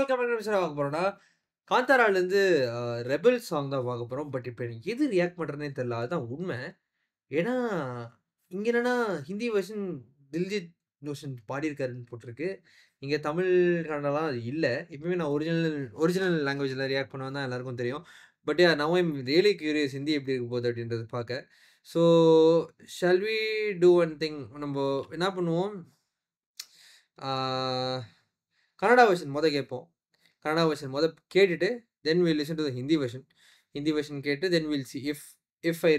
Welcome back to பார்க்க போறோம்னா, காந்தாராலேருந்து rebel song தான் பார்க்க போறோம். பட் இப்ப எனக்கு எது ரியாக்ட் பண்றதுன்னே தெரியல. அதுதான் உண்ம. ஏன்னா, இங்க என்னன்னா ஹிந்தி வெர்ஷன் தில்ஜித் தோஷன் பாடியிருக்காருன்னு போட்டிருக்கு. இங்க தமிழ், கன்னடாலாம் அது இல்ல. எப்பவுமே நான் ஒரிஜினல் லாங்குவேஜ்ல ரியாக்ட் பண்ணுவேன்னு தான் எல்லாருக்கும் தெரியும். But now I am really curious Hindi எப்படி இருக்க போகுது அப்படின்றத பார்க்க. So shall we do one thing நம்ப என்ன பண்ணுவோம், ஆ கன்னடா வெர்ஷன் கேட்போம். கன்னடா வெர்ஷன் கேட்டுட்டு then will listen to the Hindi version. Hindi version கேட்டு then will see if I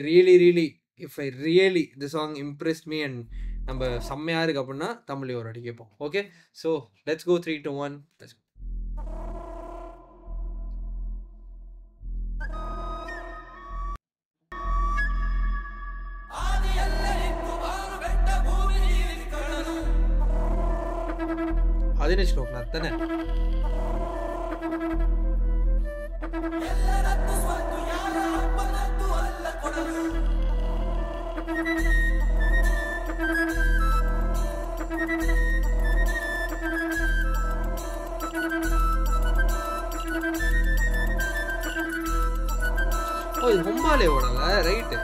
really the song impressed me and நம்ம செம்மையா இருக்கு அப்படின்னா தமிழ்ல ஒரு வாட்டி கேட்போம். Okay, so let's go 3, 2, 1 let's go. ಅದಿನೇ ಶ್ಲೋಕ ತಾನೆ. ಓ ಇದು ಹೊಂಬಾಲೆ ಓಡಲ್ಲ, ರೈಟ್.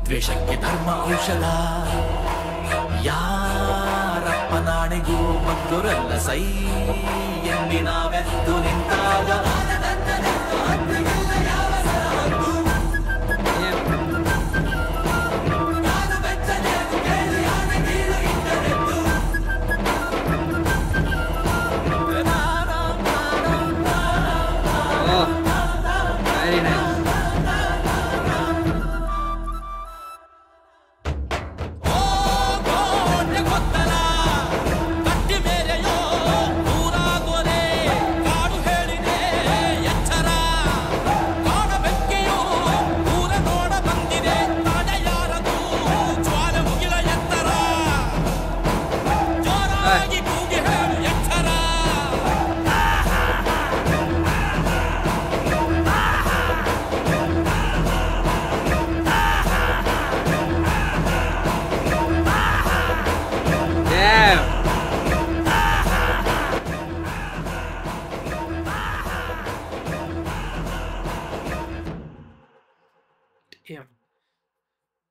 ದ್ವೇಷಕ್ಕೆ ಧರ್ಮ ಔಷಧ, ಯಾರಪ್ಪ ನಾಣೆಗೂ ಮಗ್ಗುರಲ್ಲ ಸೈ ಎನ್ನಿ ನಾವೆದ್ದು ನಿಂತಾಗ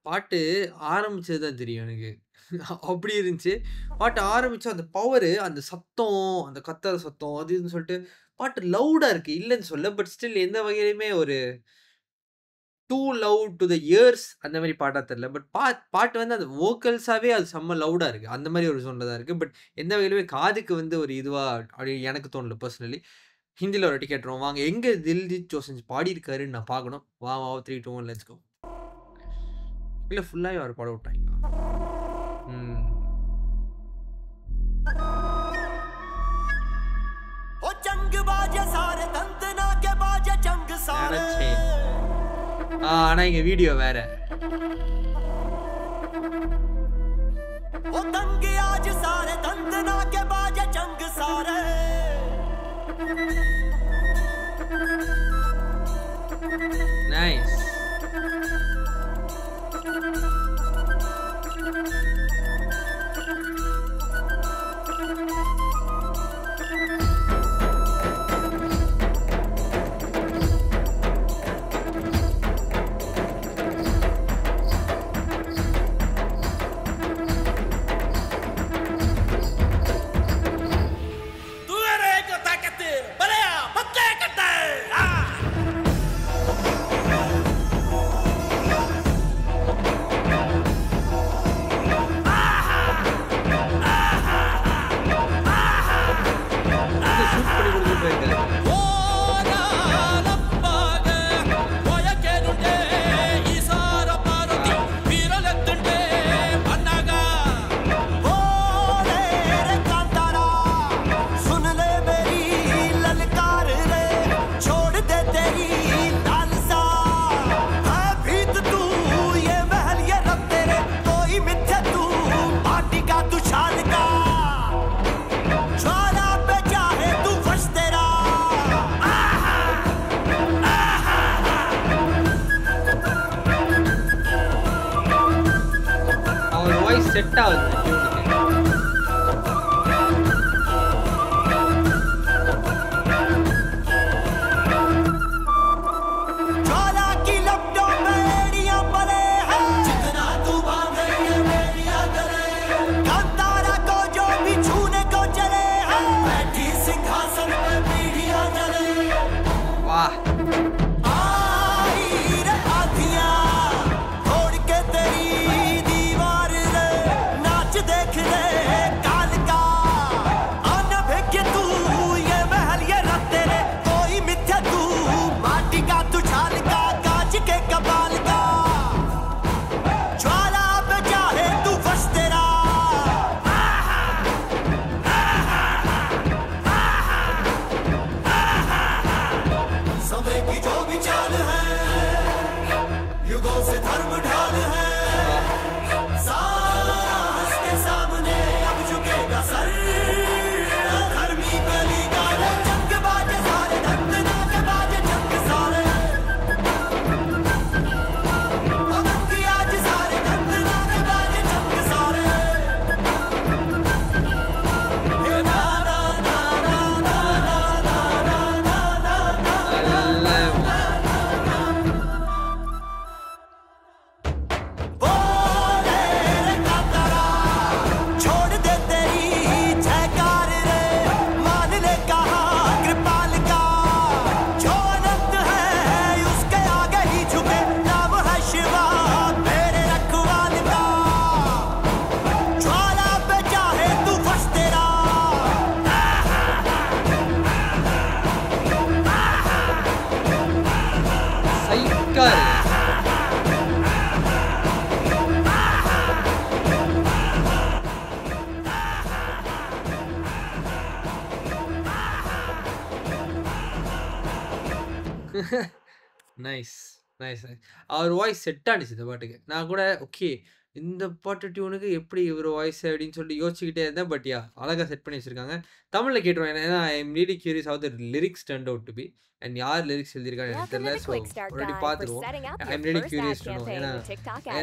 பாட்டு ஆரம்பிச்சது தான் தெரியும் எனக்கு. அப்படி இருந்துச்சு. பாட்டு ஆரம்பிச்சா அந்த பவரு, அந்த சத்தம், அந்த கத்துற சத்தம் அது இதுன்னு சொல்லிட்டு பாட்டு லவுடா இருக்கு. இல்லன்னு சொல்லல. பட் ஸ்டில் எந்த வகையிலுமே ஒரு too loud to the ears அந்த மாதிரி பாட்டா தெரியல. பட் பாட்டு வந்து அந்த வோக்கல்ஸாவே அது செம்ம லவுடா இருக்கு. அந்த மாதிரி ஒரு ஜோன்ல தான் இருக்கு. பட் எந்த வகையிலுமே காதுக்கு வந்து ஒரு இதுவா அப்படி எனக்கு தோணல பர்சனலி. ஹிந்தில ஒரு வாட்டி கேட்டுருவோம். வாங்க எங்க தில்ஜித் தோசன்ஸ் பாடியிருக்காருன்னு நான் பார்க்கணும். வா 3, 2, 1 லெட்ஸ் கோ. இல்ல ஃபுல்லாவே அவர் பாட விட்டாங்களா? ओ जंग बाजे सारे दंदना के बाजे जंग सारे ஆனா இங்க வீடியோ வேற. ओ दंग आज सारे दंदना के बाजे जंग सारे நைஸ். செட் ஆகுது நைஸ் நைஸ். அவர் வாய்ஸ் செட் ஆனிச்சு இந்த பாட்டுக்கு. நான் கூட ஓகே இந்த பாட்டு டியூனுக்கு எப்படி இவர் வாய்ஸ் அப்படின்னு சொல்லி யோசிச்சுக்கிட்டே இருந்தேன். பட் யா அழகாக செட் பண்ணி வச்சிருக்காங்க. தமிழில் கேட்டுருவேன். ஏன்னா I am really curious how the lyrics turned out to be and யார் லிரிக்ஸ் எழுதியிருக்காங்க எனக்கு தெரியல. ஸோ ஆல்ரெடி பார்த்துருவோம். I am really curious to know. ஏன்னா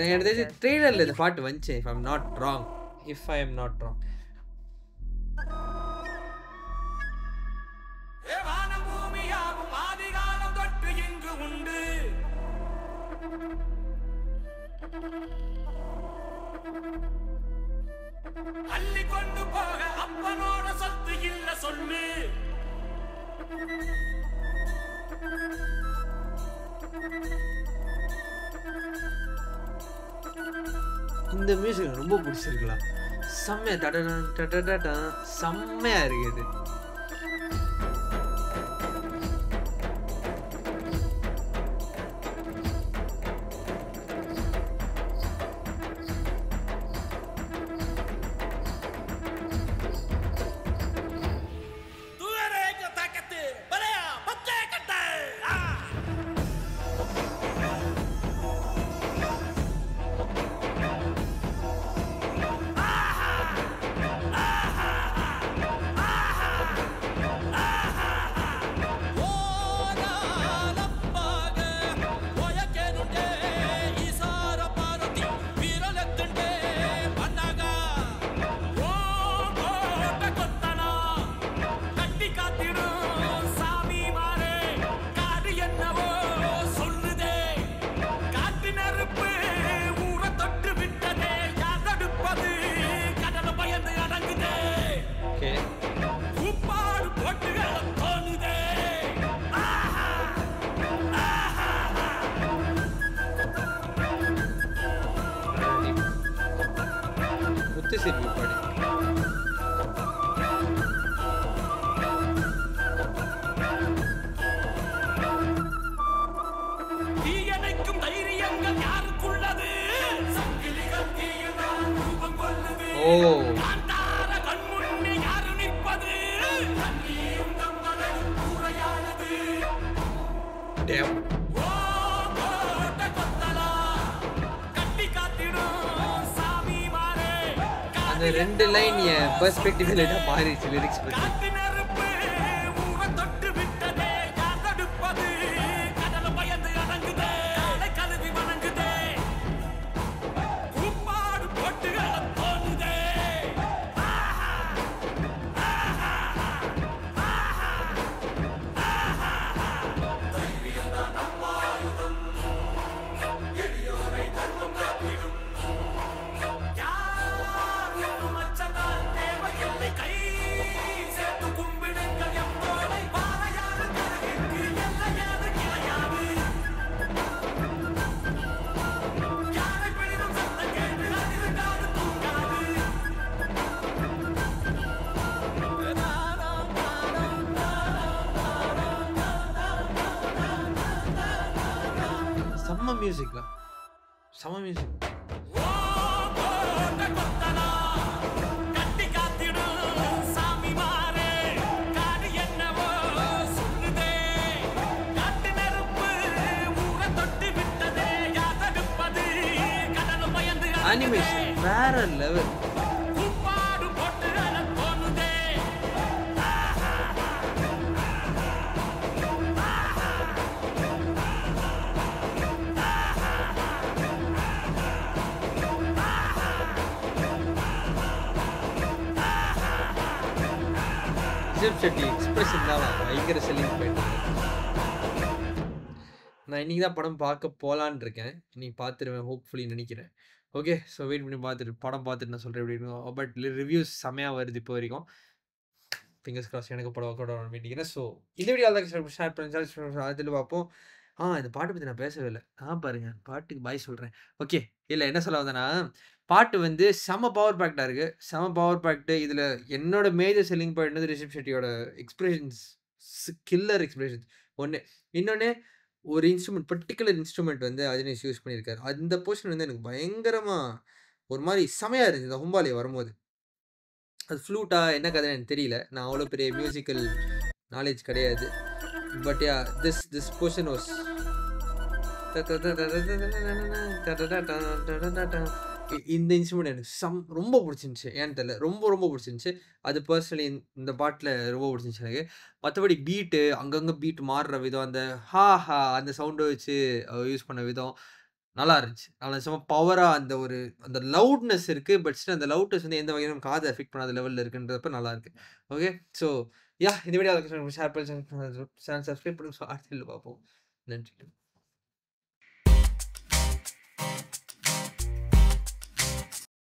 எனக்கு தெரிஞ்சு ட்ரெய்லரில் இந்த பாட்டு வந்துச்சு. If I am not wrong. அள்ளி கொண்டு போக அப்பனோட சொத்து இல்ல சொல்லு. இந்த மியூசிக் எனக்கு ரொம்ப பிடிச்சிருக்கலாம். செம்மையா டடடன் டடடடன் செம்மையா இருக்கு இது. முத்துசெல்வி பாடி தீயணைக்கும் தைரியங்கள் யாருக்குள்ளது சங்கிலிகள் தீயதான் ரூபம் கொள்ளுது ஓ காந்தார கண்முன்னே யாரு நிற்பது தண்ணீரும் தம்மலை கூரையானது டேம் ஓ கோட்டை கொத்தலா கட்டி காத்திடும் சாமி மாறே அந்த ரெண்டு லைன் என் பெர்ஸ்பெக்டிவ்ல மாறிடுச்சு லிரிக்ஸ் பத்தி. காத்து நெருப்பு ஊரை தொட்டு விட்டதே யார் தடுப்பது கடல பயந்து அடங்குதே காலை கழுவி வணங்குதே கூப்பாடு போட்டுகள தோணுதே யாரும் மச்சதால் தேவையில்லை கை சேர்த்து கும்பிடுங்கள் எப்போதை பாறையாறு கரைக்கு எல்லையாது கிளையாது யாரை பிடிக்கும் சத்தம் கேட்டு அதிர்காது தூங்காது செம்ம மியூசிக் செம்ம மியூசிக். ஓ கோட்டை கொத்தலா கட்டி காத்திடும் சாமி மாறே காடு என்னவோ சொல்லுதே காட்டு நெருப்பு ஊரை தொட்டு விட்டதே யார் தடுப்பது கடல் பயந்து அனிமேஷன் வேற லெவல். கூப்பாடு போட்டு அழ தோணுதே ரிஷப் செட்டி எக்ஸ்பிரஷன் தான் பயங்கர செல்லிங் பாயிண்ட். நான் இன்னைக்கு தான் படம் பார்க்க போகலான்னு இருக்கேன். இன்னைக்கு பார்த்துருவேன் ஹோப்ஃபுல்லி நினைக்கிறேன். ஓகே ஸோ வெயிட் பண்ணி பார்த்துட்டு படம் பார்த்துட்டு நான் சொல்கிறேன் எப்படி இருக்கும். பட் ரிவ்யூஸ் செம்மையாக வருது இப்போ வரைக்கும். ஃபிங்கர்ஸ் கிராஸ் எனக்கு படம் கூட மீட்டிங்கிறேன். ஸோ இந்த வீடியோ தான் ஷேர் பண்ணி அதில் பார்ப்போம். இந்த பாட்டு பற்றி நான் பேசவே இல்லை. பாருங்க பாட்டுக்கு பாய் சொல்கிறேன். ஓகே இல்லை என்ன சொல்ல வந்தேன்னா பாட்டு வந்து செம பவர் பேக்டாக இருக்குது. செம பவர் பேக்டு. இதில் என்னோட மேஜர் செல்லிங் பாயிண்ட் வந்து ரிஷப் ஷெட்டியோட எக்ஸ்பிரஷன்ஸ் கில்லர் எக்ஸ்பிரஷன்ஸ் ஒன்று. இன்னொன்று ஒரு இன்ஸ்ட்ருமெண்ட் பர்டிகுலர் இன்ஸ்ட்ருமெண்ட் வந்து அஜினேஷ் யூஸ் பண்ணியிருக்காரு. அந்த போர்ஷன் வந்து எனக்கு பயங்கரமாக ஒரு மாதிரி செமையாக இருந்துச்சு இந்த ஹும்பாலே வரும்போது. அது ஃப்ளூட்டா என்ன கதைன்னு எனக்கு தெரியல. நான் அவ்வளோ பெரிய மியூசிக்கல் நாலேஜ் கிடையாது. But yeah this portion was இந்த இன்ஸ்ட்ருமெண்ட் எனக்கு ரொம்ப பிடிச்சிருந்துச்சு. ஏன்னு தெரியல ரொம்ப பிடிச்சிருந்துச்சு. அது பர்சனலி இந்த பாட்டில் ரொம்ப பிடிச்சிருந்துச்சு எனக்கு. மற்றபடி பீட்டு அங்கங்கே பீட் மாறுற விதம் அந்த அந்த சவுண்டை வச்சு யூஸ் பண்ண விதம் நல்லா இருந்துச்சு. நல்லா சும்மா பவராக அந்த லவுட்னஸ் இருக்குது. பட் ஸ்டில் அந்த லவுட்னஸ் வந்து எந்த வகையிலும் காதை எஃபெக்ட் பண்ணாத லெவலில் இருக்குன்றப்ப நல்லா இருக்கு. ஓகே ஸோ இந்த வீடியோ ஷேர் பண்ணி சேனல் சப்ஸ்கிரைப் பண்ணி அடுத்த பார்ப்போம். நன்றி.